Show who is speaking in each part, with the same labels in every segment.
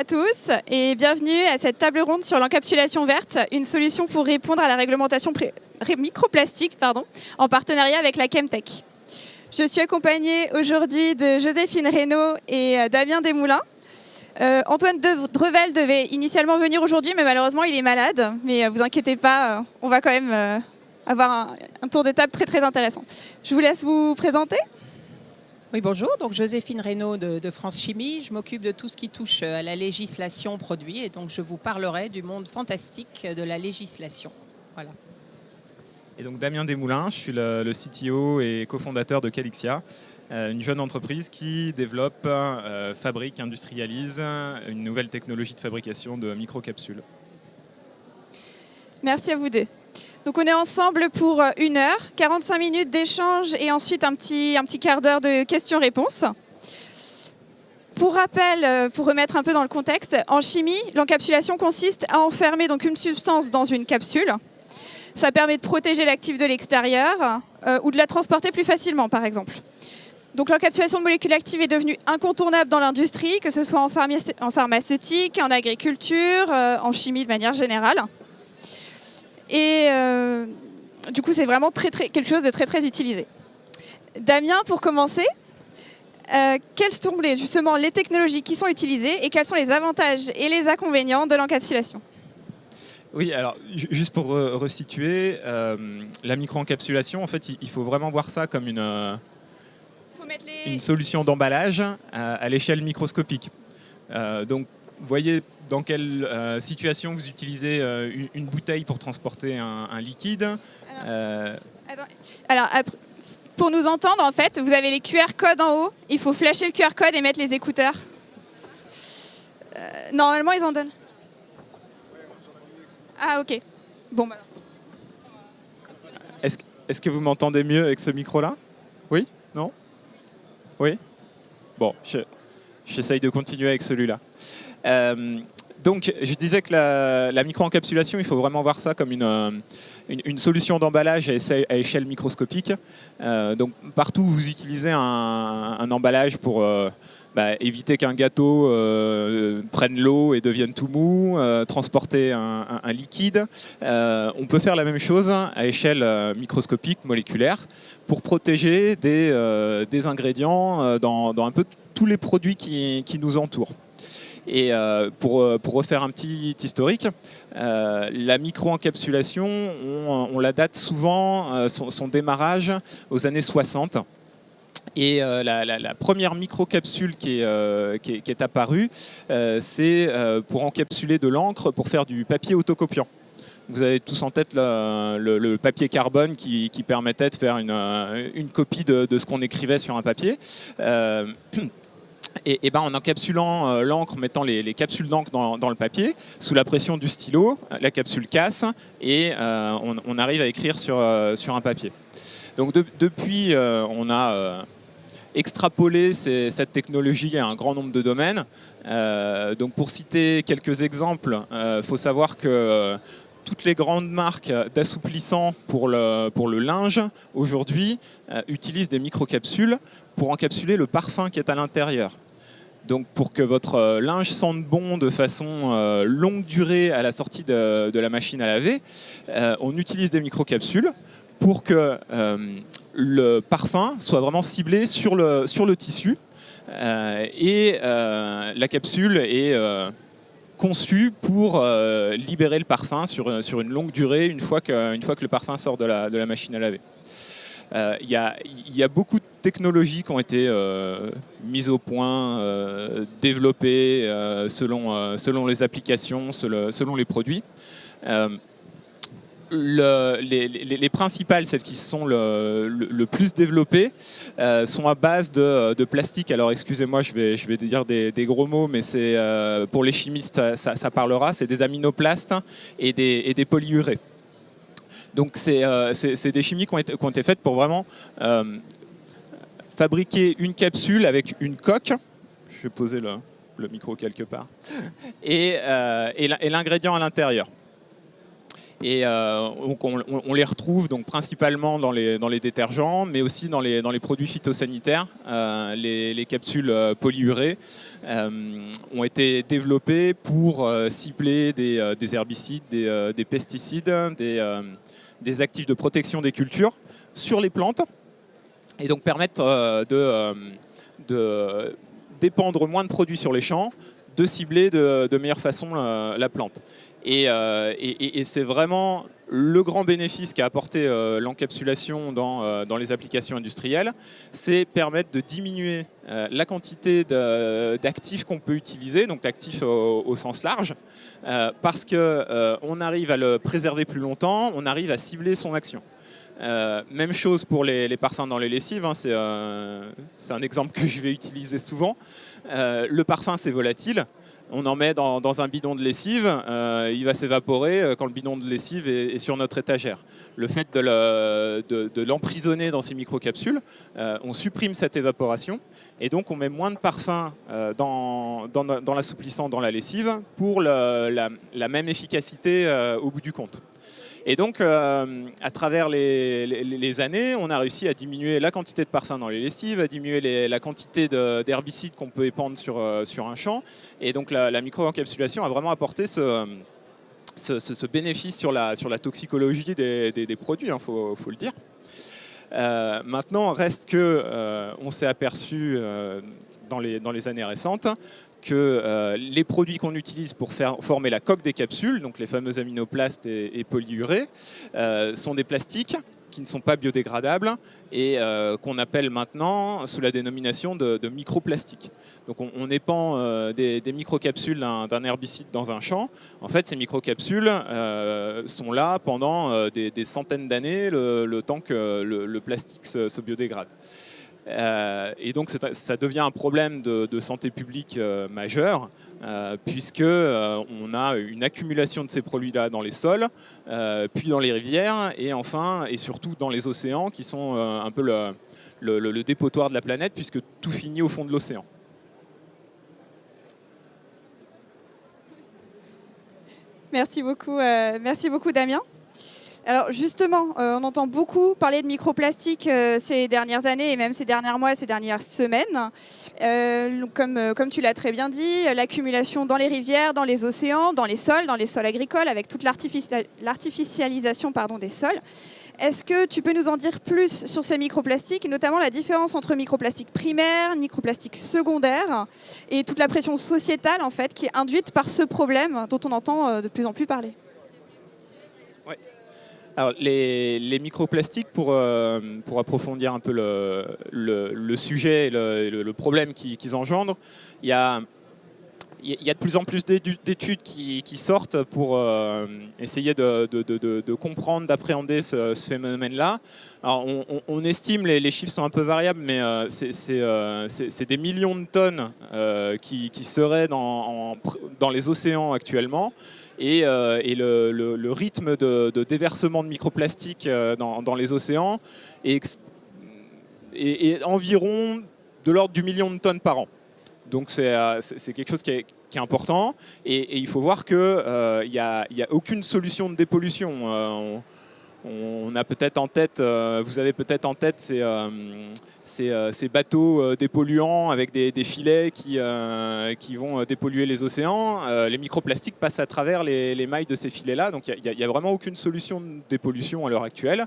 Speaker 1: tous et bienvenue à cette table ronde sur l'encapsulation verte, une solution pour répondre à la réglementation microplastique en partenariat avec la Chemtech. Je suis accompagnée aujourd'hui de Joséphine Reynaud et Damien Desmoulins. Antoine Drevel devait initialement venir aujourd'hui, mais malheureusement il est malade. Mais vous inquiétez pas, on va quand même avoir un tour de table très très intéressant. Je vous laisse vous présenter.
Speaker 2: Oui, bonjour. Donc, Joséphine Reynaud de France Chimie. Je m'occupe de tout ce qui touche à la législation produit et donc je vous parlerai du monde fantastique de la législation. Voilà.
Speaker 3: Et donc Damien Desmoulins, je suis le CTO et cofondateur de Calixia, une jeune entreprise qui développe, fabrique, industrialise une nouvelle technologie de fabrication de microcapsules.
Speaker 1: Merci à vous deux. Donc on est ensemble pour 1 heure, 45 minutes d'échange et ensuite un petit quart d'heure de questions-réponses. Pour rappel, pour remettre un peu dans le contexte, en chimie, l'encapsulation consiste à enfermer donc une substance dans une capsule. Ça permet de protéger l'actif de l'extérieur ou de la transporter plus facilement, par exemple. Donc l'encapsulation de molécules actives est devenue incontournable dans l'industrie, que ce soit en pharmaceutique, en agriculture, en chimie de manière générale. Et du coup, c'est vraiment quelque chose de très, très utilisé. Damien, pour commencer, quelles sont justement les technologies qui sont utilisées et quels sont les avantages et les inconvénients de l'encapsulation ?
Speaker 3: Oui, alors juste pour resituer, la microencapsulation, en fait, il faut vraiment voir ça comme une solution d'emballage à l'échelle microscopique. Donc, vous voyez dans quelle situation vous utilisez une bouteille pour transporter un liquide.
Speaker 1: Alors, pour nous entendre, en fait, vous avez les QR codes en haut. Il faut flasher le QR code et mettre les écouteurs. Normalement, ils en donnent. Ah, ok. Bon, bah.
Speaker 3: Est-ce que vous m'entendez mieux avec ce micro-là? Oui? Non? Oui? Bon, j'essaye de continuer avec celui-là. Donc, je disais que la microencapsulation, il faut vraiment voir ça comme une solution d'emballage à échelle microscopique. Donc, partout où vous utilisez un emballage pour éviter qu'un gâteau prenne l'eau et devienne tout mou, transporter un liquide, on peut faire la même chose à échelle microscopique, moléculaire, pour protéger des ingrédients dans un peu tous les produits qui nous entourent. Et pour refaire un petit historique, la microencapsulation, on la date souvent, son démarrage aux années 60. Et la première microcapsule qui est apparue, c'est pour encapsuler de l'encre pour faire du papier autocopiant. Vous avez tous en tête le papier carbone qui permettait de faire une copie de ce qu'on écrivait sur un papier. Et en encapsulant l'encre, mettant les capsules d'encre dans le papier, sous la pression du stylo, la capsule casse et on arrive à écrire sur un papier. Donc depuis, on a extrapolé cette technologie à un grand nombre de domaines. Donc pour citer quelques exemples, il faut savoir que toutes les grandes marques d'assouplissant pour le linge, aujourd'hui, utilisent des microcapsules pour encapsuler le parfum qui est à l'intérieur. Donc pour que votre linge sente bon de façon longue durée à la sortie de la machine à laver, on utilise des microcapsules pour que le parfum soit vraiment ciblé sur le tissu. La capsule est conçue pour libérer le parfum sur une longue durée une fois que le parfum sort de la machine à laver. Il y a beaucoup de technologies qui ont été mises au point, développées selon les applications, selon les produits. Les principales, celles qui sont le plus développées, sont à base de plastique. Alors excusez-moi, je vais dire des gros mots, mais c'est pour les chimistes, ça parlera. C'est des aminoplastes et des polyurées. Donc c'est des chimies qui ont été faites pour vraiment fabriquer une capsule avec une coque. Je vais poser le micro quelque part. Et l'ingrédient à l'intérieur. Et donc on les retrouve donc principalement dans les détergents, mais aussi dans les produits phytosanitaires. Les capsules polyurées ont été développées pour cibler des herbicides, des pesticides, des actifs de protection des cultures sur les plantes, et donc permettre de dépendre moins de produits sur les champs, de cibler de meilleure façon la plante. Et c'est vraiment le grand bénéfice qu'a apporté l'encapsulation dans les applications industrielles, c'est permettre de diminuer la quantité d'actifs qu'on peut utiliser, donc d'actifs au sens large, parce qu'on arrive à le préserver plus longtemps, on arrive à cibler son action. Même chose pour les parfums dans les lessives, hein, c'est un exemple que je vais utiliser souvent. Le parfum, c'est volatile. On en met dans un bidon de lessive, il va s'évaporer quand le bidon de lessive est sur notre étagère. Le fait de l'emprisonner dans ces microcapsules, on supprime cette évaporation et donc on met moins de parfum dans l'assouplissant dans la lessive pour la même efficacité au bout du compte. Et donc, à travers les années, on a réussi à diminuer la quantité de parfum dans les lessives, à diminuer la quantité d'herbicides qu'on peut épandre sur un champ. Et donc, la micro-encapsulation a vraiment apporté ce bénéfice sur la toxicologie des produits, hein, faut le dire. Maintenant, reste qu'on s'est aperçu dans les années récentes que les produits qu'on utilise pour former la coque des capsules, donc les fameux aminoplastes et polyurées, sont des plastiques qui ne sont pas biodégradables et qu'on appelle maintenant sous la dénomination de microplastiques. Donc on épand des microcapsules d'un herbicide dans un champ. En fait, ces microcapsules sont là pendant des centaines d'années, le temps que le plastique se biodégrade. Et donc ça devient un problème de santé publique majeur, puisque on a une accumulation de ces produits-là dans les sols, puis dans les rivières, et enfin et surtout dans les océans, qui sont un peu le dépotoir de la planète, puisque tout finit au fond de l'océan.
Speaker 1: Merci beaucoup Damien. Alors justement, on entend beaucoup parler de microplastiques ces dernières années et même ces derniers mois, ces dernières semaines. Comme tu l'as très bien dit, l'accumulation dans les rivières, dans les océans, dans les sols agricoles, avec toute l'artificialisation des sols. Est-ce que tu peux nous en dire plus sur ces microplastiques, et notamment la différence entre microplastiques primaires, microplastiques secondaires et toute la pression sociétale en fait, qui est induite par ce problème dont on entend de plus en plus parler?
Speaker 3: Alors, les microplastiques, pour approfondir un peu le sujet et le problème qu'ils engendrent, il y a de plus en plus d'études qui sortent pour essayer de comprendre, d'appréhender ce phénomène-là. Alors, on estime, les chiffres sont un peu variables, mais c'est des millions de tonnes qui seraient dans les océans actuellement. Et le rythme de déversement de microplastiques dans les océans est environ de l'ordre du million de tonnes par an. Donc c'est quelque chose qui est important. Et il faut voir qu'il n'y a aucune solution de dépollution. On a peut-être en tête, vous avez peut-être en tête ces bateaux dépolluants avec des filets qui vont dépolluer les océans. Les microplastiques passent à travers les mailles de ces filets-là, donc il n'y a vraiment aucune solution de dépollution à l'heure actuelle.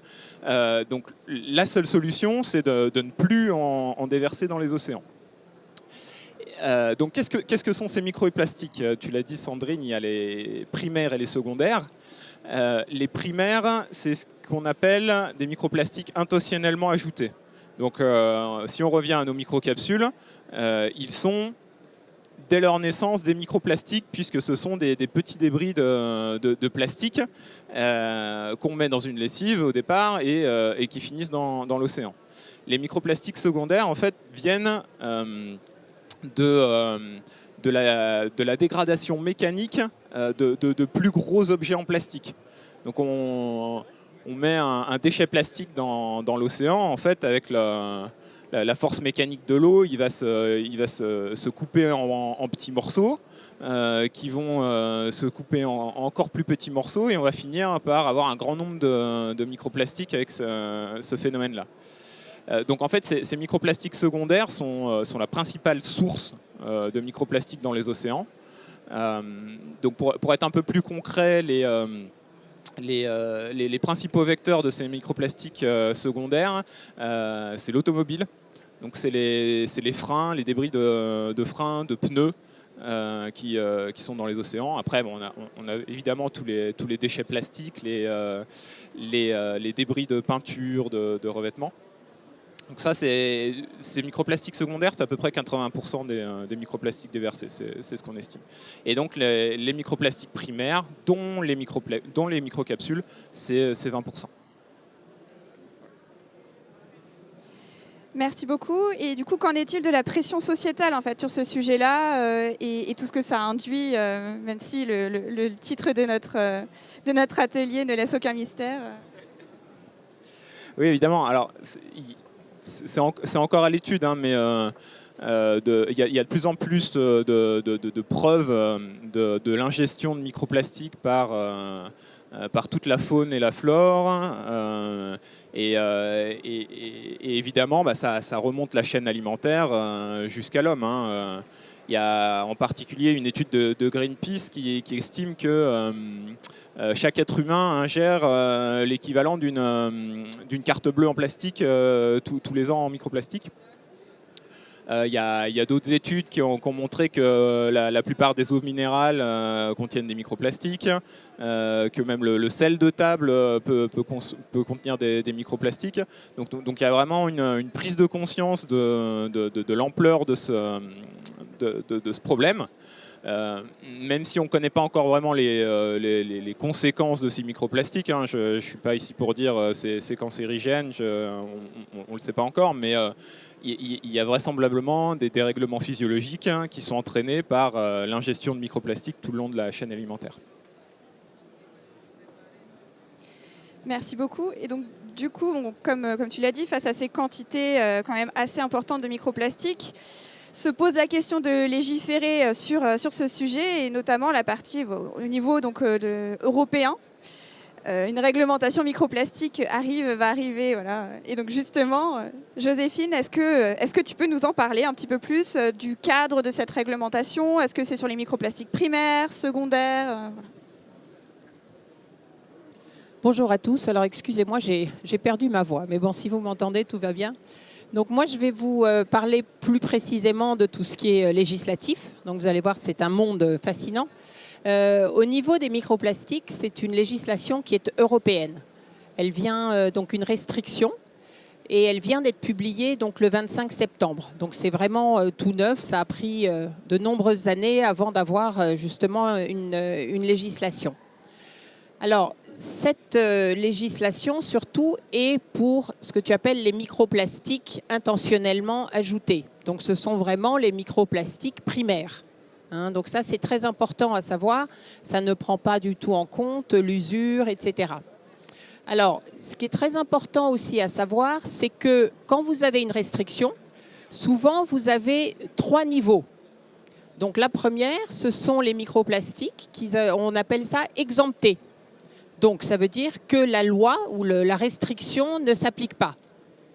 Speaker 3: Donc la seule solution, c'est de ne plus en déverser dans les océans. Donc qu'est-ce que sont ces microplastiques? Tu l'as dit Sandrine, il y a les primaires et les secondaires. Les primaires, c'est ce qu'on appelle des microplastiques intentionnellement ajoutés. Donc si on revient à nos microcapsules, ils sont dès leur naissance des microplastiques, puisque ce sont des petits débris de plastique qu'on met dans une lessive au départ et qui finissent dans l'océan. Les microplastiques secondaires en fait viennent de la dégradation mécanique de plus gros objets en plastique. Donc on met un déchet plastique dans l'océan en fait avec la force mécanique de l'eau, il va se couper en petits morceaux qui vont se couper en encore plus petits morceaux et on va finir par avoir un grand nombre de microplastiques avec ce phénomène-là. Donc en fait, ces microplastiques secondaires sont la principale source de microplastiques dans les océans. Donc pour être un peu plus concret, les principaux vecteurs de ces microplastiques secondaires, c'est l'automobile. Donc c'est les freins, les débris de freins, de pneus qui sont dans les océans. Après, bon, on a évidemment tous les déchets plastiques, les débris de peinture, de revêtements. Donc ça, ces microplastiques secondaires, c'est à peu près 80% des microplastiques déversés, c'est ce qu'on estime. Et donc les microplastiques primaires, dont les microcapsules, c'est 20%.
Speaker 1: Merci beaucoup. Et du coup, qu'en est-il de la pression sociétale en fait, sur ce sujet-là et tout ce que ça induit, même si le titre de notre atelier ne laisse aucun mystère
Speaker 3: Oui, évidemment. Alors, c'est encore à l'étude, hein, mais il y a de plus en plus de preuves de l'ingestion de microplastiques par toute la faune et la flore. Et évidemment, ça remonte la chaîne alimentaire jusqu'à l'homme. Hein. Il y a en particulier une étude de Greenpeace qui estime que chaque être humain ingère l'équivalent d'une carte bleue en plastique tous les ans en microplastique. Il y a d'autres études qui ont montré que la plupart des eaux minérales contiennent des microplastiques, que même le sel de table peut contenir des microplastiques. Donc il y a vraiment une prise de conscience de l'ampleur de ce problème. Même si on ne connaît pas encore vraiment les conséquences de ces microplastiques, hein, je ne suis pas ici pour dire c'est cancérigène, on ne le sait pas encore, mais il y a vraisemblablement des dérèglements physiologiques qui sont entraînés par l'ingestion de microplastiques tout le long de la chaîne alimentaire.
Speaker 1: Merci beaucoup. Et donc, du coup, comme tu l'as dit, face à ces quantités quand même assez importantes de microplastiques, se pose la question de légiférer sur ce sujet, et notamment la partie au niveau donc, européen. Une réglementation microplastique va arriver. Voilà. Et donc justement, Joséphine, est-ce que tu peux nous en parler un petit peu plus du cadre de cette réglementation? Est-ce que c'est sur les microplastiques primaires, secondaires voilà.
Speaker 2: Bonjour à tous. Alors excusez-moi, j'ai perdu ma voix, mais bon, si vous m'entendez, tout va bien. Donc moi, je vais vous parler plus précisément de tout ce qui est législatif. Donc vous allez voir, c'est un monde fascinant. Au niveau des microplastiques, c'est une législation qui est européenne. Elle vient donc une restriction et elle vient d'être publiée donc le 25 septembre. Donc c'est vraiment tout neuf. Ça a pris de nombreuses années avant d'avoir justement une législation. Alors, cette législation, surtout, est pour ce que tu appelles les microplastiques intentionnellement ajoutés. Donc, ce sont vraiment les microplastiques primaires. Hein, donc ça, c'est très important à savoir. Ça ne prend pas du tout en compte l'usure, etc. Alors, ce qui est très important aussi à savoir, c'est que quand vous avez une restriction, souvent, vous avez 3 niveaux. Donc, la première, ce sont les microplastiques, on appelle ça exemptés. Donc, ça veut dire que la loi ou la restriction ne s'applique pas.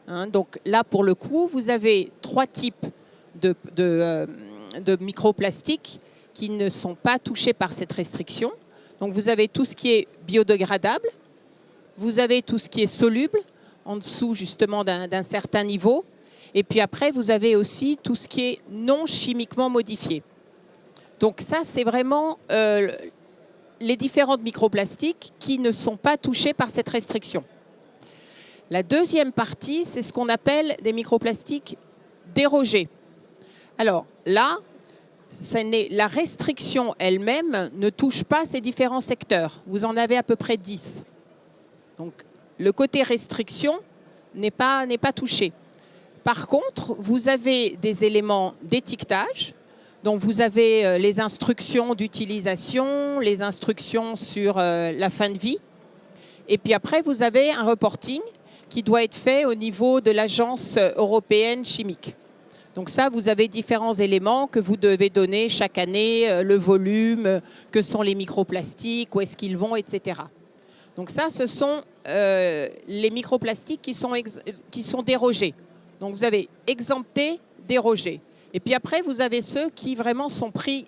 Speaker 2: Hein, donc là, pour le coup, vous avez 3 types de microplastiques qui ne sont pas touchés par cette restriction. Donc, vous avez tout ce qui est biodégradable, vous avez tout ce qui est soluble, en dessous justement d'un certain niveau, et puis après, vous avez aussi tout ce qui est non chimiquement modifié. Donc ça, c'est vraiment les différentes microplastiques qui ne sont pas touchés par cette restriction. La deuxième partie, c'est ce qu'on appelle des microplastiques dérogés. Alors là, la restriction elle-même ne touche pas ces différents secteurs. Vous en avez à peu près 10. Donc le côté restriction n'est pas touché. Par contre, vous avez des éléments d'étiquetage. Donc, vous avez les instructions d'utilisation, les instructions sur la fin de vie. Et puis après, vous avez un reporting qui doit être fait au niveau de l'Agence européenne chimique. Donc ça, vous avez différents éléments que vous devez donner chaque année, le volume, que sont les microplastiques, où est-ce qu'ils vont, etc. Donc ça, ce sont les microplastiques qui sont dérogés. Donc vous avez exempté, dérogé. Et puis après, vous avez ceux qui vraiment sont pris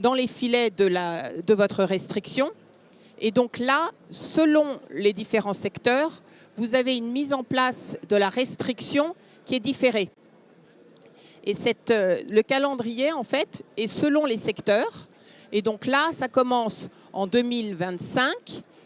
Speaker 2: dans les filets de votre restriction. Et donc là, selon les différents secteurs, vous avez une mise en place de la restriction qui est différée. Et le calendrier, en fait, est selon les secteurs. Et donc là, ça commence en 2025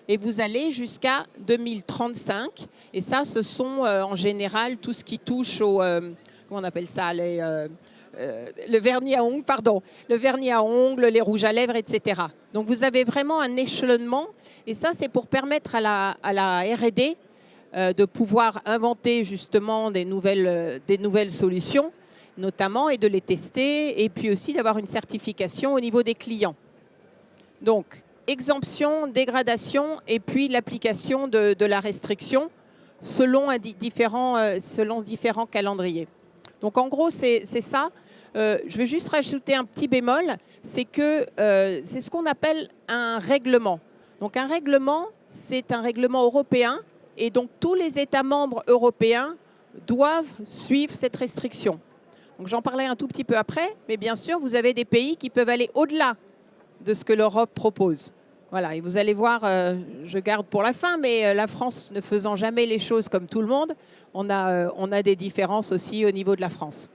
Speaker 2: et vous allez jusqu'à 2035. Et ça, ce sont en général tout ce qui touche au... comment on appelle ça le vernis à ongles, pardon. Le vernis à ongles, les rouges à lèvres, etc. Donc vous avez vraiment un échelonnement. Et ça, c'est pour permettre à la R&D de pouvoir inventer justement des nouvelles solutions, notamment, et de les tester, et puis aussi d'avoir une certification au niveau des clients. Donc, exemption, dégradation, et puis l'application de la restriction selon différents calendriers. Donc, en gros, c'est ça. Je vais juste rajouter un petit bémol, c'est que c'est ce qu'on appelle un règlement. Donc, un règlement, c'est un règlement européen, et donc tous les États membres européens doivent suivre cette restriction. Donc j'en parlais un tout petit peu après, mais bien sûr, vous avez des pays qui peuvent aller au-delà de ce que l'Europe propose. Voilà, et vous allez voir, je garde pour la fin, mais la France ne faisant jamais les choses comme tout le monde, on a des différences aussi au niveau de la France.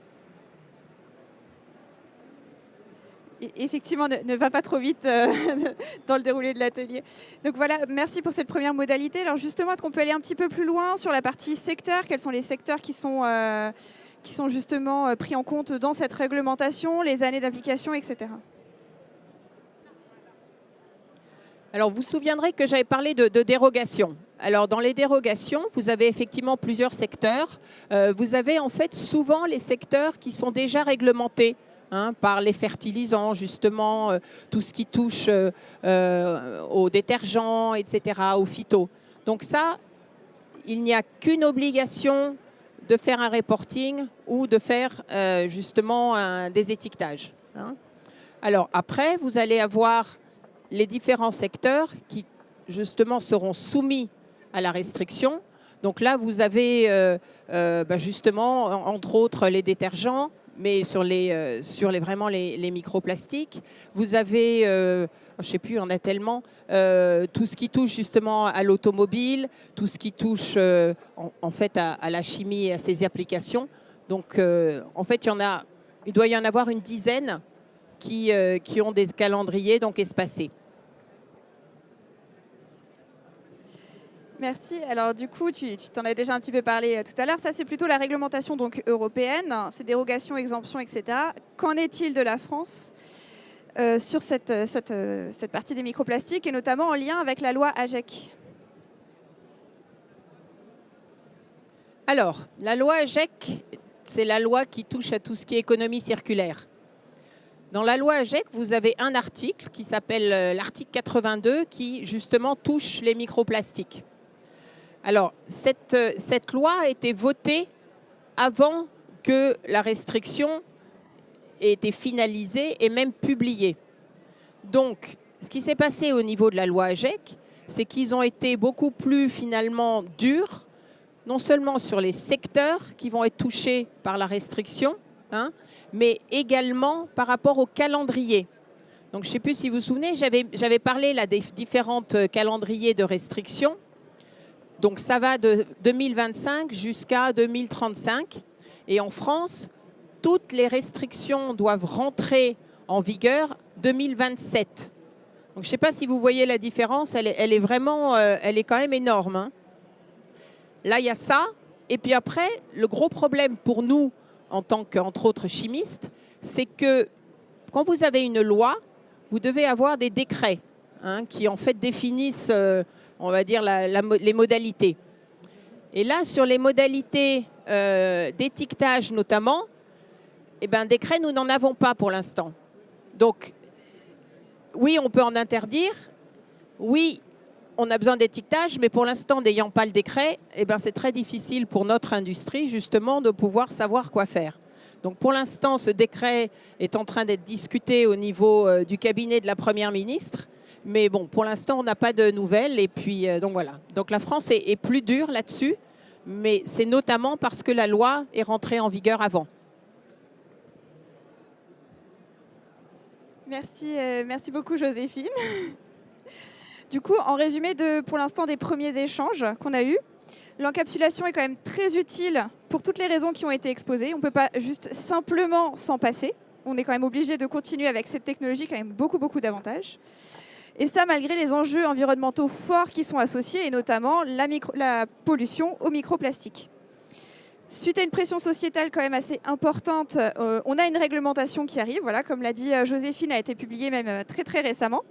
Speaker 1: Effectivement, ne va pas trop vite dans le déroulé de l'atelier. Donc voilà, merci pour cette première modalité. Alors justement, est-ce qu'on peut aller un petit peu plus loin sur la partie secteur? Quels sont les secteurs qui sont justement pris en compte dans cette réglementation, les années d'application, etc.
Speaker 2: Alors, vous vous souviendrez que j'avais parlé de dérogation. Alors, dans les dérogations, vous avez effectivement plusieurs secteurs. Vous avez en fait souvent les secteurs qui sont déjà réglementés par les fertilisants, justement, tout ce qui touche aux détergents, etc., aux phytos. Donc ça, il n'y a qu'une obligation de faire un reporting ou de faire justement des étiquetages. Alors après, vous allez avoir les différents secteurs qui justement seront soumis à la restriction. Donc là, vous avez justement, entre autres, les détergents, mais vraiment les microplastiques. Vous avez, je ne sais plus, on a tellement, tout ce qui touche justement à l'automobile, tout ce qui touche en fait à la chimie et à ses applications. Donc en fait, il doit y en avoir une dizaine qui ont des calendriers donc espacés.
Speaker 1: Merci. Alors du coup, tu t'en as déjà un petit peu parlé tout à l'heure. Ça, c'est plutôt la réglementation donc européenne, ces dérogations, exemptions, etc. Qu'en est-il de la France sur cette partie des microplastiques et notamment en lien avec la loi AGEC?
Speaker 2: Alors, la loi AGEC, c'est la loi qui touche à tout ce qui est économie circulaire. Dans la loi AGEC, vous avez un article qui s'appelle l'article 82 qui justement touche les microplastiques. Alors, cette loi a été votée avant que la restriction ait été finalisée et même publiée. Donc, ce qui s'est passé au niveau de la loi AGEC, c'est qu'ils ont été beaucoup plus finalement durs, non seulement sur les secteurs qui vont être touchés par la restriction, mais également par rapport au calendrier. Donc, je ne sais plus si vous vous souvenez, j'avais parlé là des différentes calendriers de restriction. Donc, ça va de 2025 jusqu'à 2035. Et en France, toutes les restrictions doivent rentrer en vigueur 2027. Donc, je ne sais pas si vous voyez la différence, elle est vraiment, elle est quand même énorme. Là, il y a ça. Et puis après, le gros problème pour nous, en tant qu'entre autres chimistes, c'est que quand vous avez une loi, vous devez avoir des décrets qui en fait définissent, on va dire, les modalités. Et là, sur les modalités d'étiquetage notamment, décret, nous n'en avons pas pour l'instant. Donc, oui, on peut en interdire. Oui, on a besoin d'étiquetage, mais pour l'instant, n'ayant pas le décret, eh ben, c'est très difficile pour notre industrie, justement, de pouvoir savoir quoi faire. Donc pour l'instant, ce décret est en train d'être discuté au niveau du cabinet de la Première ministre. Mais bon, pour l'instant, on n'a pas de nouvelles. Et puis, donc voilà. Donc la France est plus dure là-dessus, mais c'est notamment parce que la loi est rentrée en vigueur avant.
Speaker 1: Merci, merci beaucoup Joséphine. Du coup, en résumé pour l'instant des premiers échanges qu'on a eus, l'encapsulation est quand même très utile pour toutes les raisons qui ont été exposées. On ne peut pas juste simplement s'en passer. On est quand même obligé de continuer avec cette technologie, quand même beaucoup d'avantages. Et ça, malgré les enjeux environnementaux forts qui sont associés, et notamment la pollution aux microplastiques. Suite à une pression sociétale quand même assez importante, on a une réglementation qui arrive. Voilà, comme l'a dit Joséphine, a été publiée même très récemment.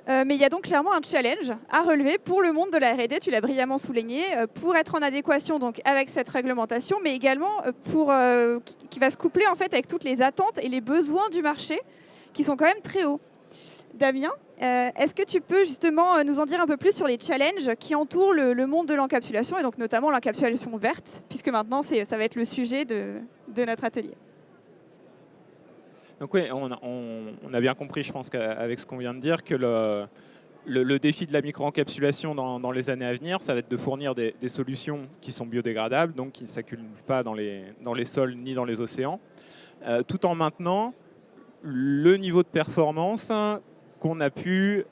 Speaker 1: Mais il y a donc clairement un challenge à relever pour le monde de la R&D, tu l'as brillamment souligné, pour être en adéquation donc, avec cette réglementation, mais également qui va se coupler en fait, avec toutes les attentes et les besoins du marché qui sont quand même très hauts. Damien, est-ce que tu peux justement nous en dire un peu plus sur les challenges qui entourent le monde de l'encapsulation et donc notamment l'encapsulation verte, puisque maintenant ça va être le sujet de notre atelier.
Speaker 3: Donc oui, on a bien compris, je pense, avec ce qu'on vient de dire, que le défi de la micro-encapsulation dans les années à venir, ça va être de fournir des solutions qui sont biodégradables, donc qui ne s'accumulent pas dans les sols ni dans les océans, tout en maintenant le niveau de performance qu'on a pu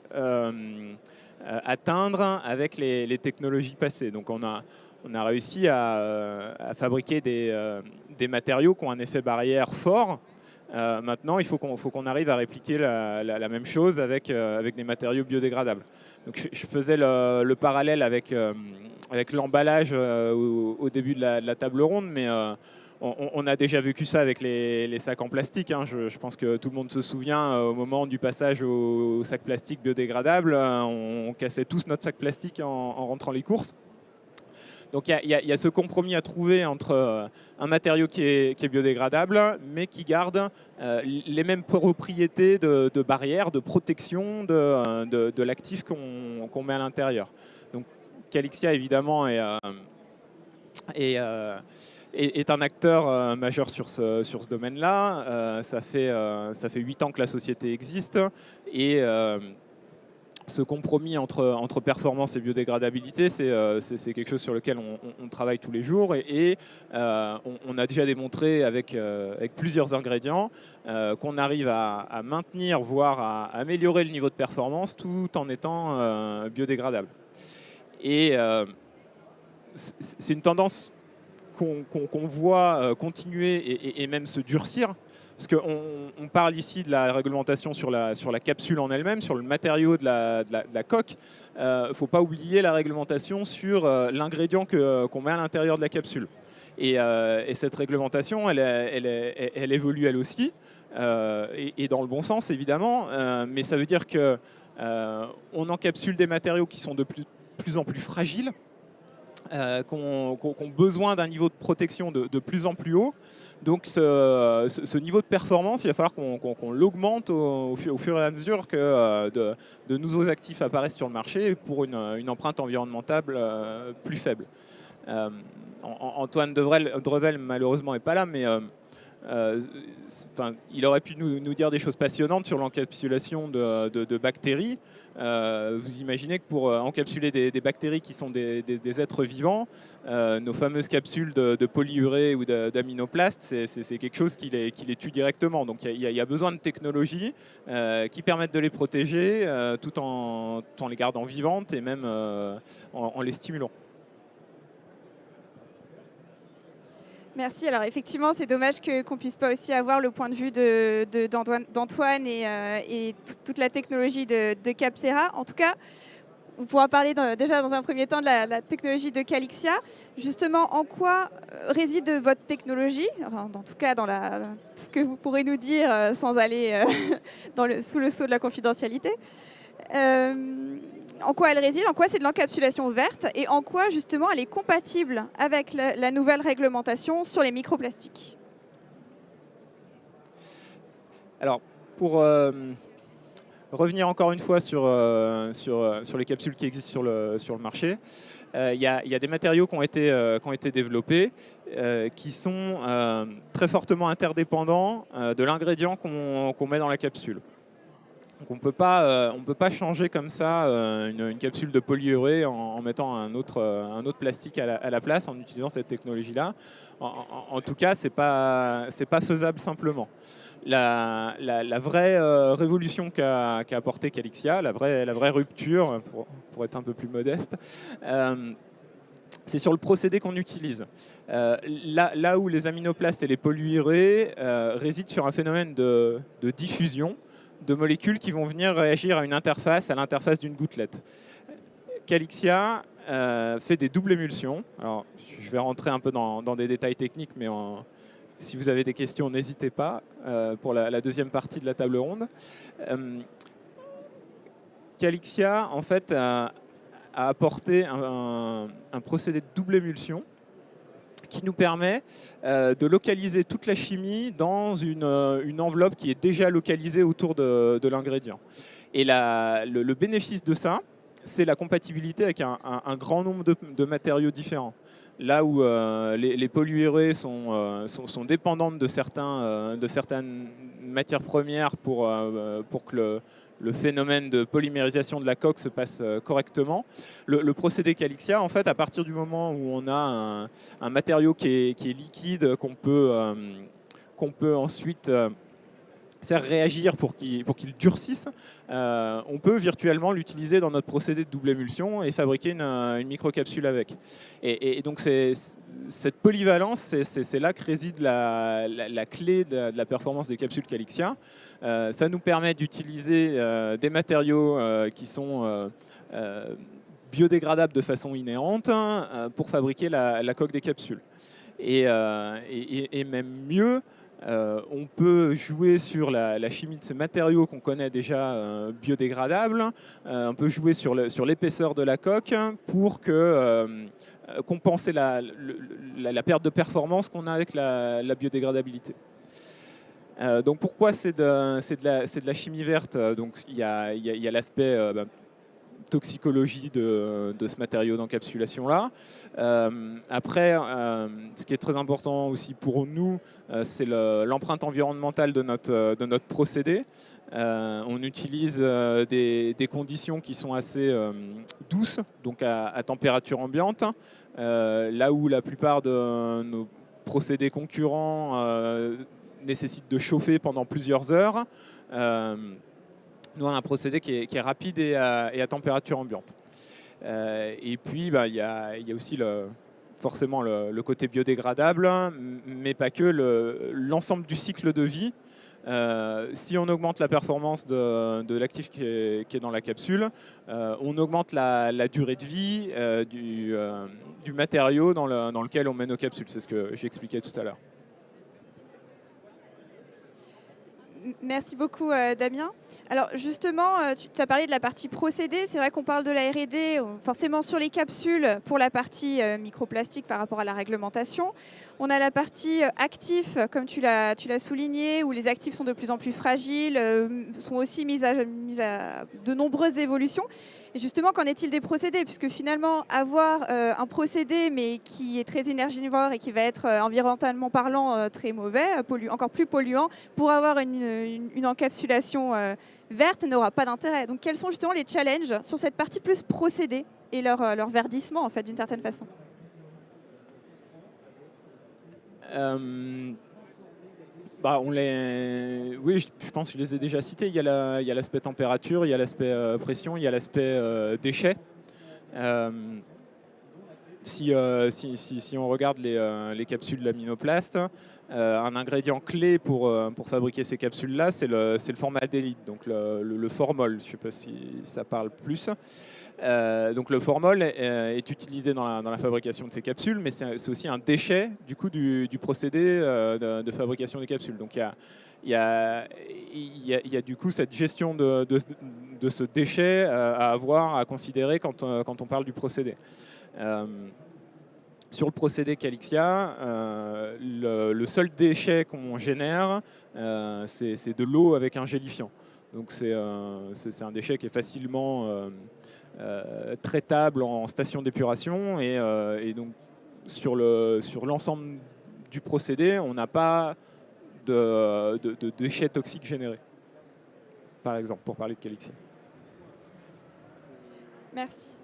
Speaker 3: atteindre avec les technologies passées. Donc on a réussi à fabriquer des matériaux qui ont un effet barrière fort. Maintenant, il faut qu'on arrive à répliquer la même chose avec des matériaux biodégradables. Donc, je faisais le parallèle avec l'emballage au début de la table ronde, mais on a déjà vécu ça avec les sacs en plastique. Hein. Je pense que tout le monde se souvient au moment du passage au sac plastique biodégradable, on cassait tous notre sac plastique en rentrant les courses. Donc il y a ce compromis à trouver entre un matériau qui est biodégradable, mais qui garde les mêmes propriétés de barrière, de protection de l'actif qu'on met à l'intérieur. Donc Calixia, évidemment, est un acteur majeur sur ce domaine-là. Ça fait 8 ans que la société existe et ce compromis entre performance et biodégradabilité, c'est quelque chose sur lequel on travaille tous les jours et on a déjà démontré avec plusieurs ingrédients qu'on arrive à maintenir, voire à améliorer le niveau de performance tout en étant biodégradable. Et c'est une tendance qu'on voit continuer et même se durcir. Parce qu'on parle ici de la réglementation sur la capsule en elle-même, sur le matériau de la coque. Il ne faut pas oublier la réglementation sur l'ingrédient qu'on met à l'intérieur de la capsule. Et cette réglementation, elle évolue elle aussi, et dans le bon sens évidemment. Mais ça veut dire qu'on encapsule des matériaux qui sont de plus en plus fragiles, qui ont besoin d'un niveau de protection de plus en plus haut. Donc ce niveau de performance, il va falloir qu'on l'augmente au fur et à mesure que de nouveaux actifs apparaissent sur le marché pour une empreinte environnementale plus faible. Antoine Drevel, malheureusement, n'est pas là, mais il aurait pu nous dire des choses passionnantes sur l'encapsulation de bactéries. Vous imaginez que pour encapsuler des bactéries qui sont des êtres vivants, nos fameuses capsules de polyurée ou d'aminoplastes, c'est quelque chose qui les tue directement. Donc il y a besoin de technologies qui permettent de les protéger tout en les gardant vivantes et même en les stimulant.
Speaker 1: Merci. Alors effectivement, c'est dommage qu'on ne puisse pas aussi avoir le point de vue d'Antoine et toute la technologie de Capcera. En tout cas, on pourra parler déjà dans un premier temps de la technologie de Calixia. Justement, en quoi réside votre technologie, enfin, en tout cas dans ce que vous pourrez nous dire sans aller sous le sceau de la confidentialité. En quoi elle réside, en quoi c'est de l'encapsulation verte et en quoi justement elle est compatible avec la nouvelle réglementation sur les microplastiques.
Speaker 3: Alors, revenir encore une fois sur les capsules qui existent sur le marché. Il y a des matériaux qui ont été développés qui sont très fortement interdépendants de l'ingrédient qu'on met dans la capsule. Donc on ne peut pas changer comme ça une capsule de polyurée en mettant un autre plastique à la place en utilisant cette technologie-là. En tout cas, c'est pas faisable simplement. La vraie révolution qu'a apporté Calixia, la vraie rupture, pour être un peu plus modeste, c'est sur le procédé qu'on utilise. Là où les aminoplastes et les polyurées résident sur un phénomène de diffusion de molécules qui vont venir réagir à l'interface d'une gouttelette. Calixia fait des doubles émulsions. Alors, je vais rentrer un peu dans des détails techniques, mais si vous avez des questions, n'hésitez pas pour la deuxième partie de la table ronde. Calixia, en fait, a apporté un procédé de double émulsion qui nous permet de localiser toute la chimie dans une enveloppe qui est déjà localisée autour de l'ingrédient. Et le bénéfice de ça, c'est la compatibilité avec un grand nombre de matériaux différents. Là où les polyurées sont dépendantes de certaines matières premières pour que le phénomène de polymérisation de la coque se passe correctement. Le procédé Calixia, en fait, à partir du moment où on a un matériau qui est liquide, qu'on peut ensuite faire réagir pour qu'il durcisse, on peut virtuellement l'utiliser dans notre procédé de double émulsion et fabriquer une microcapsule avec. Et donc cette polyvalence, c'est là que réside la clé de la performance des capsules Calixia. Ça nous permet d'utiliser des matériaux qui sont biodégradables de façon inhérente pour fabriquer la coque des capsules. Et même mieux, on peut jouer sur la chimie de ces matériaux qu'on connaît déjà biodégradables. On peut jouer sur l'épaisseur de la coque pour compenser la perte de performance qu'on a avec la biodégradabilité. Donc pourquoi c'est de la chimie verte? Donc il y a l'aspect toxicologie de ce matériau d'encapsulation là. Après, ce qui est très important aussi pour nous, c'est l'empreinte environnementale de notre procédé. On utilise des conditions qui sont assez douces, donc à température ambiante, là où la plupart de nos procédés concurrents nécessitent de chauffer pendant plusieurs heures. Nous, on a un procédé qui est rapide et à température ambiante. Et puis, il y a aussi forcément le côté biodégradable, mais pas que, l'ensemble du cycle de vie. Si on augmente la performance de l'actif qui est dans la capsule, on augmente la durée de vie du matériau dans lequel on met nos capsules. C'est ce que j'expliquais tout à l'heure.
Speaker 1: Merci beaucoup Damien. Alors justement, tu as parlé de la partie procédé. C'est vrai qu'on parle de la R&D forcément sur les capsules pour la partie microplastique par rapport à la réglementation. On a la partie actif, comme tu l'as souligné, où les actifs sont de plus en plus fragiles, sont aussi mis à de nombreuses évolutions. Et justement, qu'en est-il des procédés? Puisque finalement, avoir un procédé mais qui est très énergivore et qui va être environnementalement parlant très mauvais, encore plus polluant, pour avoir une encapsulation verte n'aura pas d'intérêt. Donc quels sont justement les challenges sur cette partie plus procédé et leur verdissement en fait d'une certaine façon?
Speaker 3: Oui, je pense que je les ai déjà cités. Il y a l'aspect température, il y a l'aspect pression, il y a l'aspect déchets. Si on regarde les capsules d'aminoplaste, un ingrédient clé pour fabriquer ces capsules-là, c'est le formaldéhyde, donc le formol. Je ne sais pas si ça parle plus. Donc le formol est utilisé dans la fabrication de ces capsules, mais c'est aussi un déchet du procédé de fabrication des capsules. Donc il y a du coup cette gestion de ce déchet à avoir, à considérer quand on parle du procédé. Sur le procédé Calixia, le seul déchet qu'on génère, c'est de l'eau avec un gélifiant. Donc c'est un déchet qui est facilement traitable en station d'épuration et donc sur l'ensemble du procédé, on n'a pas de déchets toxiques générés, par exemple, pour parler de Calixia.
Speaker 1: Merci.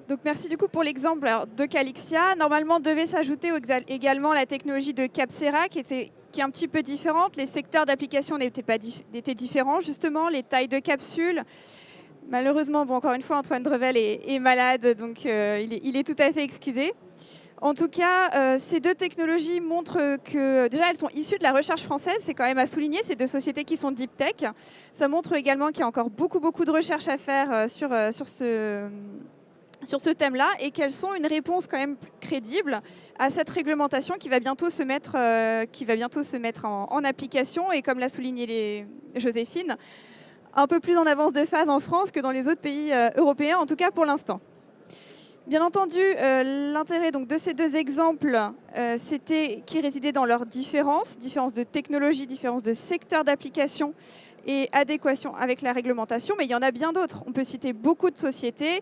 Speaker 1: Donc merci du coup pour l'exemple de Calixia. Normalement, devait s'ajouter également la technologie de Capcera qui est un petit peu différente. Les secteurs d'application étaient différents, justement, les tailles de capsules. Malheureusement, bon, encore une fois, Antoine Drevel est malade, donc il est tout à fait excusé. En tout cas, ces deux technologies montrent que, déjà, elles sont issues de la recherche française. C'est quand même à souligner, ces deux sociétés qui sont deep tech. Ça montre également qu'il y a encore beaucoup de recherches à faire sur ce thème-là et qu'elles sont une réponse quand même crédible à cette réglementation qui va bientôt se mettre en application et, comme l'a souligné Joséphine, un peu plus en avance de phase en France que dans les autres pays européens, en tout cas pour l'instant. Bien entendu, l'intérêt donc de ces deux exemples, c'était qui résidait dans leurs différences de technologie, différences de secteur d'application et adéquation avec la réglementation, mais il y en a bien d'autres. On peut citer beaucoup de sociétés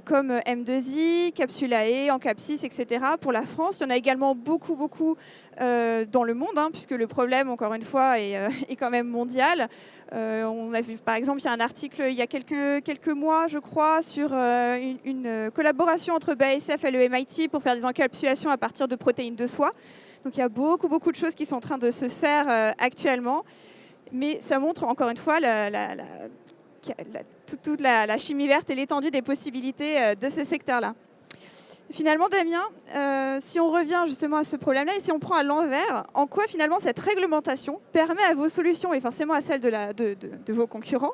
Speaker 1: comme M2I, Capsulae, Encapsys, etc. Pour la France, il y en a également beaucoup dans le monde, puisque le problème, encore une fois, est quand même mondial. On a vu, par exemple, il y a un article il y a quelques mois, je crois, sur une collaboration entre BASF et le MIT pour faire des encapsulations à partir de protéines de soie. Donc il y a beaucoup de choses qui sont en train de se faire actuellement. Mais ça montre encore une fois toute la chimie verte et l'étendue des possibilités de ces secteurs-là. Finalement, Damien, si on revient justement à ce problème-là et si on prend à l'envers, en quoi finalement cette réglementation permet à vos solutions et forcément à celles de vos concurrents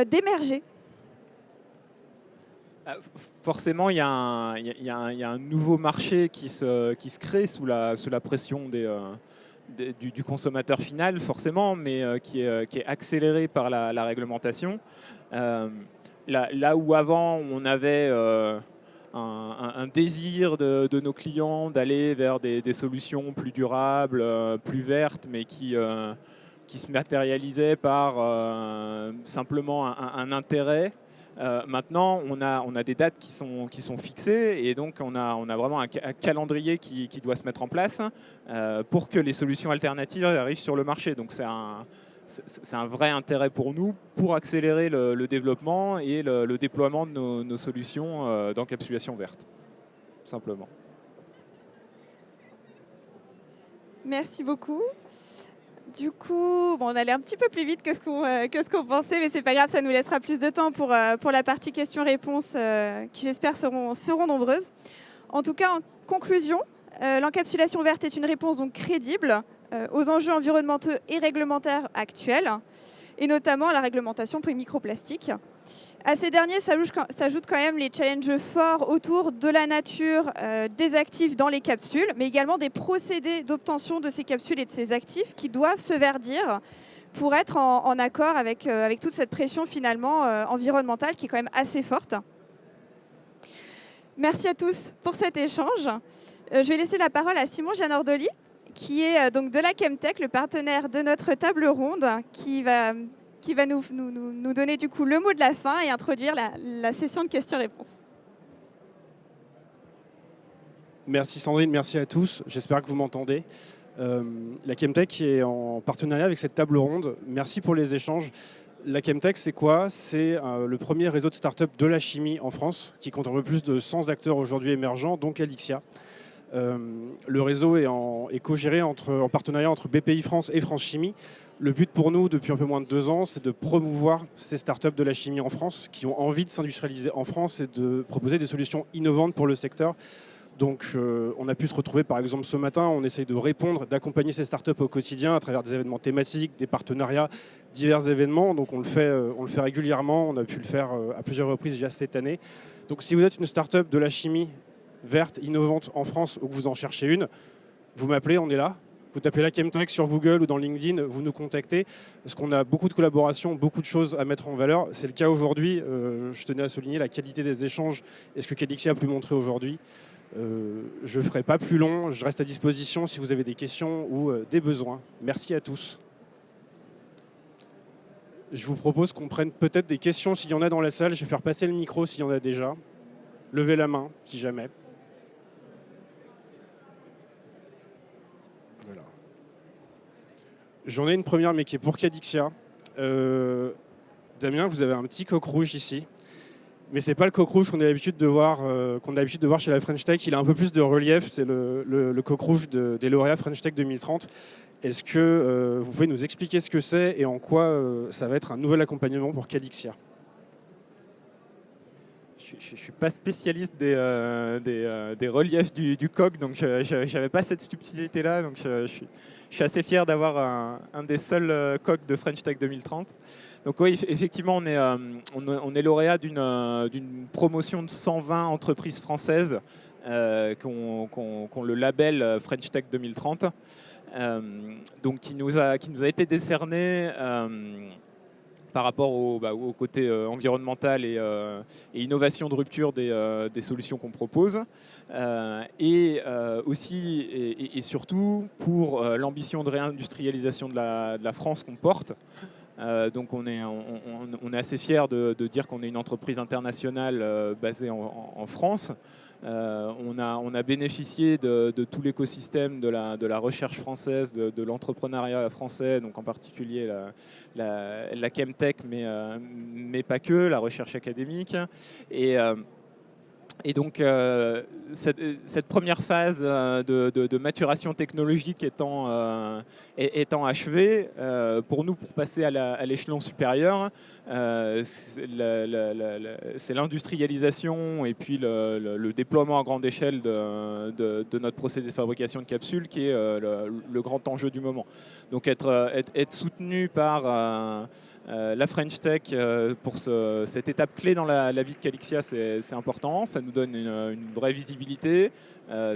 Speaker 1: d'émerger ?
Speaker 3: Forcément, il y a un nouveau marché qui se crée sous la pression du consommateur final, forcément, mais qui est accéléré par la réglementation. Là où avant, on avait un désir de nos clients d'aller vers des solutions plus durables, plus vertes, mais qui se matérialisaient par simplement un intérêt. Maintenant, on a des dates qui sont fixées et donc on a vraiment un calendrier qui doit se mettre en place pour que les solutions alternatives arrivent sur le marché. Donc c'est un vrai intérêt pour nous pour accélérer le développement et le déploiement de nos solutions d'encapsulation verte, simplement.
Speaker 1: Merci beaucoup. Du coup, on allait un petit peu plus vite que ce qu'on pensait, mais c'est pas grave, ça nous laissera plus de temps pour la partie questions-réponses qui, j'espère, seront nombreuses. En tout cas, en conclusion, l'encapsulation verte est une réponse donc crédible aux enjeux environnementaux et réglementaires actuels, et notamment à la réglementation pour les microplastiques. À ces derniers s'ajoutent quand même les challenges forts autour de la nature des actifs dans les capsules, mais également des procédés d'obtention de ces capsules et de ces actifs qui doivent se verdir pour être en accord avec toute cette pression finalement environnementale qui est quand même assez forte. Merci à tous pour cet échange. Je vais laisser la parole à Simon Gianordoli, qui est donc de la Chemtech, le partenaire de notre table ronde, qui va nous donner du coup le mot de la fin et introduire la session de questions-réponses.
Speaker 4: Merci Sandrine, merci à tous. J'espère que vous m'entendez. La Chemtech est en partenariat avec cette table ronde. Merci pour les échanges. La Chemtech, c'est quoi ? C'est le premier réseau de start-up de la chimie en France qui compte un peu plus de 100 acteurs aujourd'hui émergents, dont Calixia. Le réseau est co-géré en partenariat entre BPI France et France Chimie. Le but pour nous, depuis un peu moins de 2 ans, c'est de promouvoir ces startups de la chimie en France qui ont envie de s'industrialiser en France et de proposer des solutions innovantes pour le secteur. Donc on a pu se retrouver par exemple ce matin, on essaye de répondre, d'accompagner ces startups au quotidien à travers des événements thématiques, des partenariats, divers événements. Donc on le fait régulièrement, on a pu le faire à plusieurs reprises déjà cette année. Donc si vous êtes une startup de la chimie verte, innovante en France ou que vous en cherchez une, vous m'appelez, on est là. Vous tapez la Chemtech sur Google ou dans LinkedIn, vous nous contactez parce qu'on a beaucoup de collaborations, beaucoup de choses à mettre en valeur. C'est le cas aujourd'hui. Je tenais à souligner la qualité des échanges et ce que Calixia a pu montrer aujourd'hui. Je ne ferai pas plus long. Je reste à disposition si vous avez des questions ou des besoins. Merci à tous. Je vous propose qu'on prenne peut-être des questions s'il y en a dans la salle. Je vais faire passer le micro s'il y en a déjà. Levez la main, si jamais. Voilà. J'en ai une première, mais qui est pour Cadixia. Damien, vous avez un petit coq rouge ici. Mais c'est pas le coq rouge qu'on a l'habitude de voir, chez la French Tech. Il a un peu plus de relief. C'est le coq rouge des lauréats French Tech 2030. Est-ce que vous pouvez nous expliquer ce que c'est et en quoi ça va être un nouvel accompagnement pour Cadixia?
Speaker 3: Je ne suis pas spécialiste des reliefs du coq, donc je n'avais pas cette subtilité-là. Donc je suis assez fier d'avoir un des seuls coqs de French Tech 2030. Donc oui, effectivement, on est lauréat d'une promotion de 120 entreprises françaises qui ont le label French Tech 2030. Donc qui nous a été décerné par rapport au côté environnemental et innovation de rupture des solutions qu'on propose, et aussi et surtout pour l'ambition de réindustrialisation de la France qu'on porte. Donc on est assez fiers de dire qu'on est une entreprise internationale basée en France. On a bénéficié de tout l'écosystème de la recherche française, de l'entrepreneuriat français, donc en particulier la Chemtech, mais pas que, la recherche académique. Et donc, cette première phase de maturation technologique étant achevée, pour nous, pour passer à l'échelon supérieur, c'est l'industrialisation et puis le déploiement à grande échelle de notre procédé de fabrication de capsules qui est le grand enjeu du moment. Donc être soutenu par la French Tech pour cette étape clé dans la vie de Cadixia, c'est important. Ça nous donne une vraie visibilité.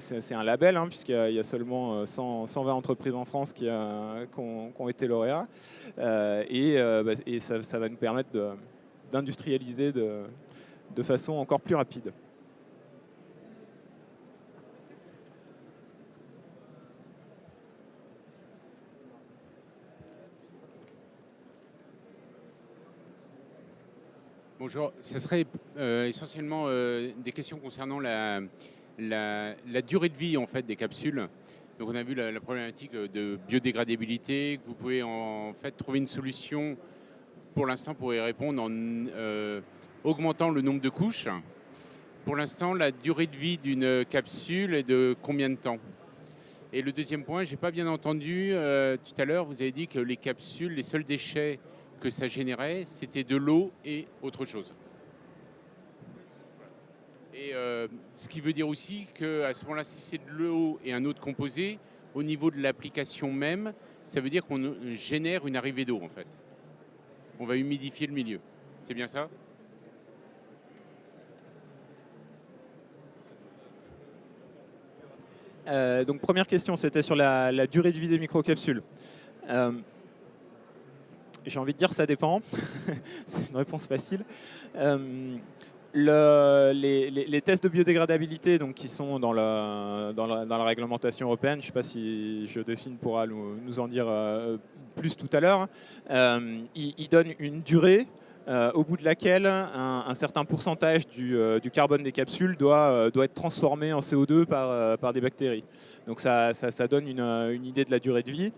Speaker 3: C'est un label, hein, puisqu'il y a seulement 120 entreprises en France qui ont été lauréats. Et ça va nous permettre d'industrialiser de façon encore plus rapide.
Speaker 5: Bonjour, ce serait essentiellement des questions concernant la durée de vie en fait, des capsules. Donc on a vu la problématique de biodégradabilité, que vous pouvez en fait trouver une solution pour l'instant pour y répondre en augmentant le nombre de couches. Pour l'instant, la durée de vie d'une capsule est de combien de temps? Et le deuxième point, je n'ai pas bien entendu, tout à l'heure, vous avez dit que les capsules, les seuls déchets que ça générait, c'était de l'eau et autre chose. Et ce qui veut dire aussi qu'à ce moment-là, si c'est de l'eau et un autre composé, au niveau de l'application même, ça veut dire qu'on génère une arrivée d'eau en fait. On va humidifier le milieu. C'est bien ça ?
Speaker 3: Donc première question, c'était sur la durée de vie des microcapsules. J'ai envie de dire ça dépend. C'est une réponse facile. Les tests de biodégradabilité donc, qui sont dans la réglementation européenne, je ne sais pas si Joséphine pourra nous en dire plus tout à l'heure, ils donnent une durée au bout de laquelle un certain pourcentage du carbone des capsules doit être transformé en CO2 par des bactéries. Donc ça donne une idée de la durée de vie.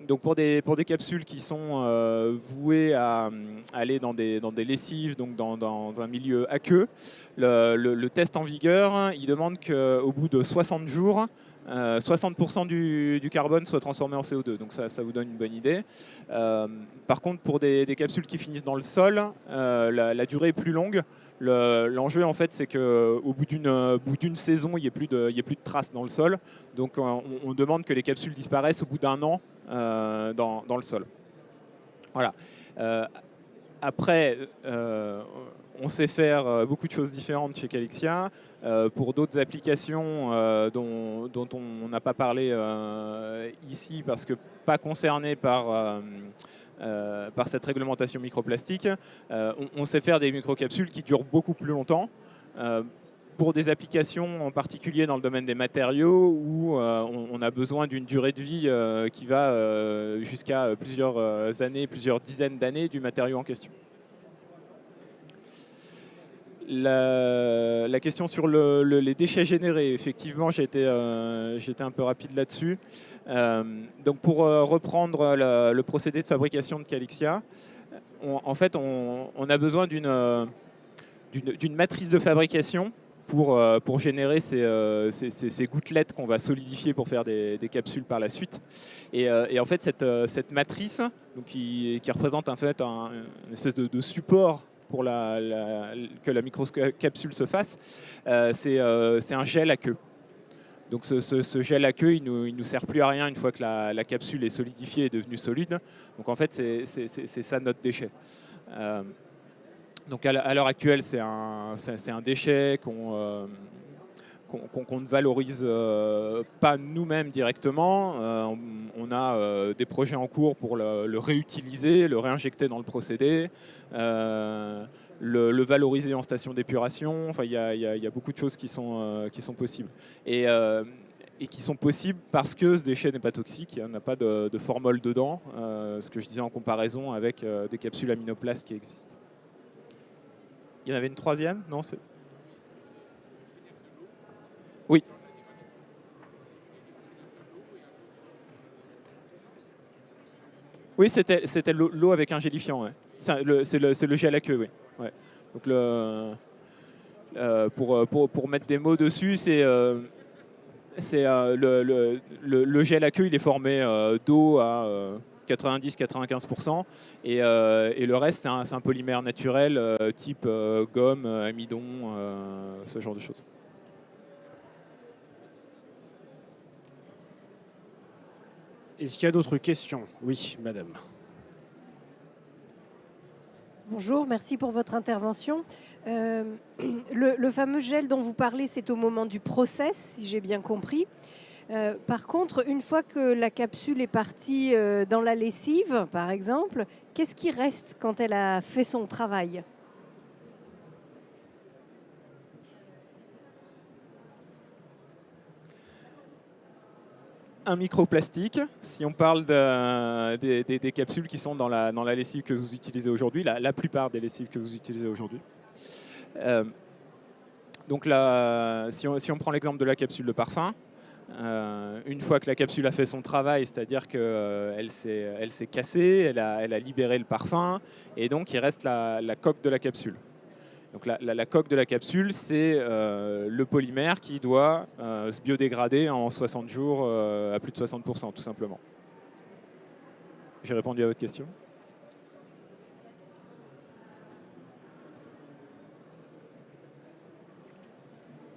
Speaker 3: Donc pour des capsules qui sont vouées à aller dans des lessives, donc dans un milieu aqueux, le test en vigueur, il demande qu'au bout de 60 jours, 60% du carbone soit transformé en CO2, donc ça vous donne une bonne idée. Par contre, pour des capsules qui finissent dans le sol, la durée est plus longue. L'enjeu, en fait, c'est qu'au bout d'une saison, il n'y ait plus de traces dans le sol. Donc, on demande que les capsules disparaissent au bout d'un an dans le sol. Voilà. Après, on sait faire beaucoup de choses différentes chez Cadixia. Pour d'autres applications dont on n'a pas parlé ici parce que pas concernées par cette réglementation microplastique, on sait faire des microcapsules qui durent beaucoup plus longtemps. pour des applications en particulier dans le domaine des matériaux où on a besoin d'une durée de vie qui va jusqu'à plusieurs années, plusieurs dizaines d'années du matériau en question. La question sur les déchets générés, effectivement, j'ai été un peu rapide là-dessus. Donc pour reprendre le procédé de fabrication de Calixia, en fait, on a besoin d'une matrice de fabrication pour générer ces gouttelettes qu'on va solidifier pour faire des capsules par la suite. Et en fait, cette matrice, donc qui représente en fait une espèce de support pour que la microcapsule se fasse, c'est un gel à queue. Donc ce gel à queue, il nous sert plus à rien une fois que la capsule est solidifiée et devenue solide. Donc en fait, c'est ça notre déchet. Donc à l'heure actuelle, c'est un déchet qu'on ne valorise pas nous-mêmes directement. On a des projets en cours pour le réutiliser, le réinjecter dans le procédé, le valoriser en station d'épuration. Enfin, il y a beaucoup de choses qui sont possibles. Et qui sont possibles parce que ce déchet n'est pas toxique, il n'y a pas de formol dedans, ce que je disais en comparaison avec des capsules aminoplastes qui existent. Il y en avait une troisième? Non, oui. Oui, c'était l'eau avec un gélifiant. Ouais. C'est le gel à queue, oui. Ouais. Donc pour mettre des mots dessus, c'est le gel à queue, il est formé d'eau à 90-95%, et le reste, c'est un polymère naturel type gomme, amidon, ce genre de choses.
Speaker 4: Est-ce qu'il y a d'autres questions? Oui, madame.
Speaker 6: Bonjour, merci pour votre intervention. Le fameux gel dont vous parlez, c'est au moment du process, si j'ai bien compris. Par contre, une fois que la capsule est partie dans la lessive, par exemple, qu'est-ce qui reste quand elle a fait son travail ?
Speaker 3: Un microplastique, si on parle des capsules qui sont dans la lessive que vous utilisez aujourd'hui, la plupart des lessives que vous utilisez aujourd'hui. Donc là, si on prend l'exemple de la capsule de parfum, une fois que la capsule a fait son travail, c'est-à-dire qu'elle s'est cassée, elle a libéré le parfum, et donc il reste la coque de la capsule. Donc la coque de la capsule, c'est le polymère qui doit se biodégrader en 60 jours à plus de 60%, tout simplement. J'ai répondu à votre question.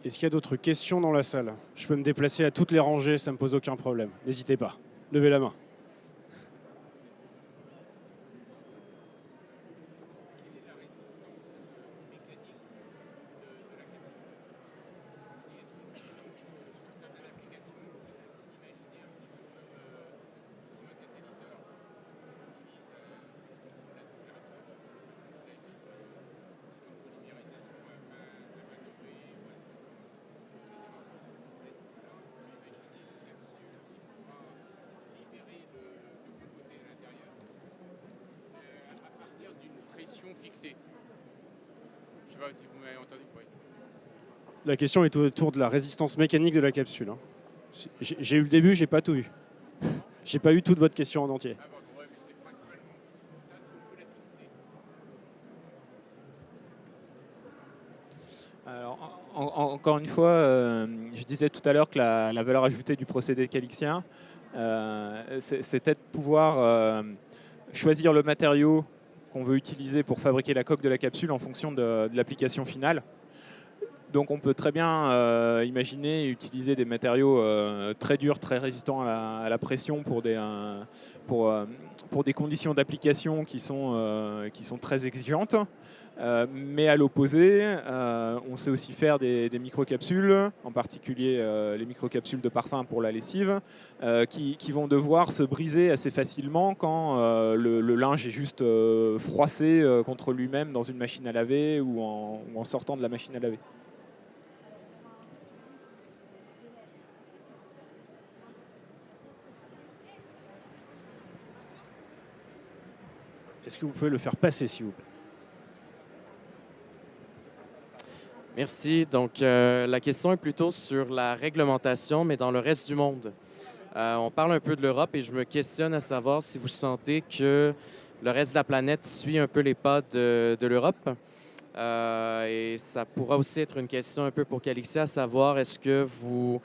Speaker 4: Est-ce qu'il y a d'autres questions dans la salle? Je peux me déplacer à toutes les rangées, ça ne me pose aucun problème. N'hésitez pas. Levez la main.
Speaker 5: Fixée. Je ne sais pas si vous m'avez entendu. Oui.
Speaker 4: La question est autour de la résistance mécanique de la capsule. J'ai eu le début, j'ai pas tout eu. J'ai pas eu toute votre question en entier.
Speaker 5: Ouais, mais c'était principalement ça, si on peut la fixer.
Speaker 3: Alors, encore une fois, je disais tout à l'heure que la valeur ajoutée du procédé calixien, c'était de pouvoir choisir le matériau qu'on veut utiliser pour fabriquer la coque de la capsule en fonction de l'application finale. Donc on peut très bien imaginer utiliser des matériaux très durs, très résistants à la pression pour des conditions d'application qui sont très exigeantes. Mais à l'opposé, on sait aussi faire des microcapsules, en particulier les microcapsules de parfum pour la lessive, qui vont devoir se briser assez facilement quand le linge est juste froissé contre lui-même dans une machine à laver ou en sortant de la machine à laver.
Speaker 4: Est-ce que vous pouvez le faire passer, s'il vous plaît?
Speaker 7: Merci. Donc, la question est plutôt sur la réglementation, mais dans le reste du monde. On parle un peu de l'Europe et je me questionne à savoir si vous sentez que le reste de la planète suit un peu les pas de l'Europe. Et ça pourra aussi être une question un peu pour Calixia, à savoir est-ce que vous...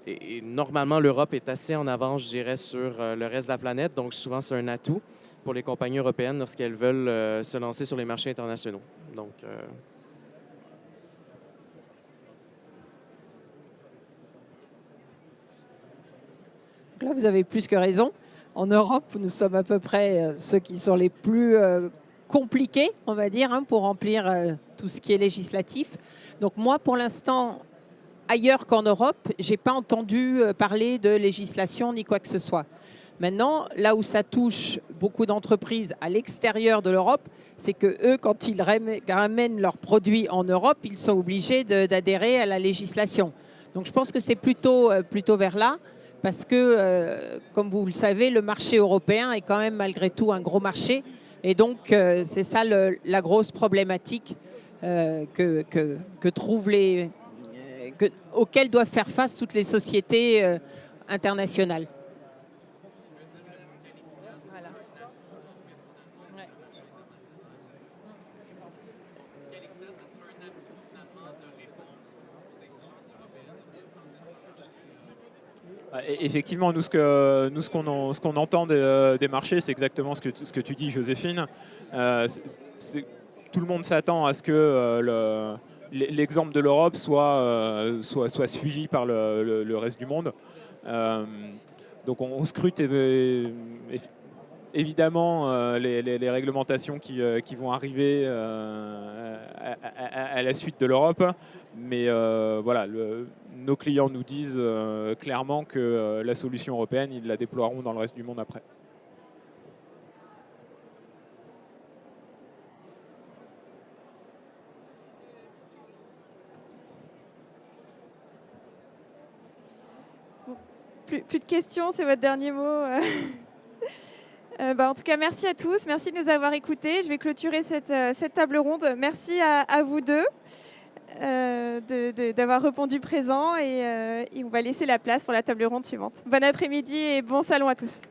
Speaker 7: Et normalement, l'Europe est assez en avance, je dirais, sur le reste de la planète. Donc, souvent, c'est un atout pour les compagnies européennes lorsqu'elles veulent se lancer sur les marchés internationaux. Donc...
Speaker 2: Là, vous avez plus que raison. En Europe, nous sommes à peu près ceux qui sont les plus compliqués, on va dire, hein, pour remplir tout ce qui est législatif. Donc moi, pour l'instant, ailleurs qu'en Europe, je n'ai pas entendu parler de législation ni quoi que ce soit. Maintenant, là où ça touche beaucoup d'entreprises à l'extérieur de l'Europe, c'est que eux, quand ils ramènent leurs produits en Europe, ils sont obligés d'adhérer à la législation. Donc je pense que c'est plutôt vers là. Parce que, comme vous le savez, le marché européen est quand même malgré tout un gros marché. Et donc, c'est ça la grosse problématique auxquelles doivent faire face toutes les sociétés internationales. Voilà. Ouais.
Speaker 3: Effectivement, nous, ce qu'on entend des marchés, c'est exactement ce que tu dis, Joséphine. Tout le monde s'attend à ce que l'exemple de l'Europe soit suivi par le reste du monde. Donc on scrute évidemment les réglementations qui vont arriver à la suite de l'Europe. Mais voilà, nos clients nous disent clairement que la solution européenne, ils la déploieront dans le reste du monde après.
Speaker 1: Plus de questions, c'est votre dernier mot. En tout cas, merci à tous. Merci de nous avoir écoutés. Je vais clôturer cette table ronde. Merci à vous deux d'avoir répondu présent et on va laisser la place pour la table ronde suivante. Bon après-midi et bon salon à tous.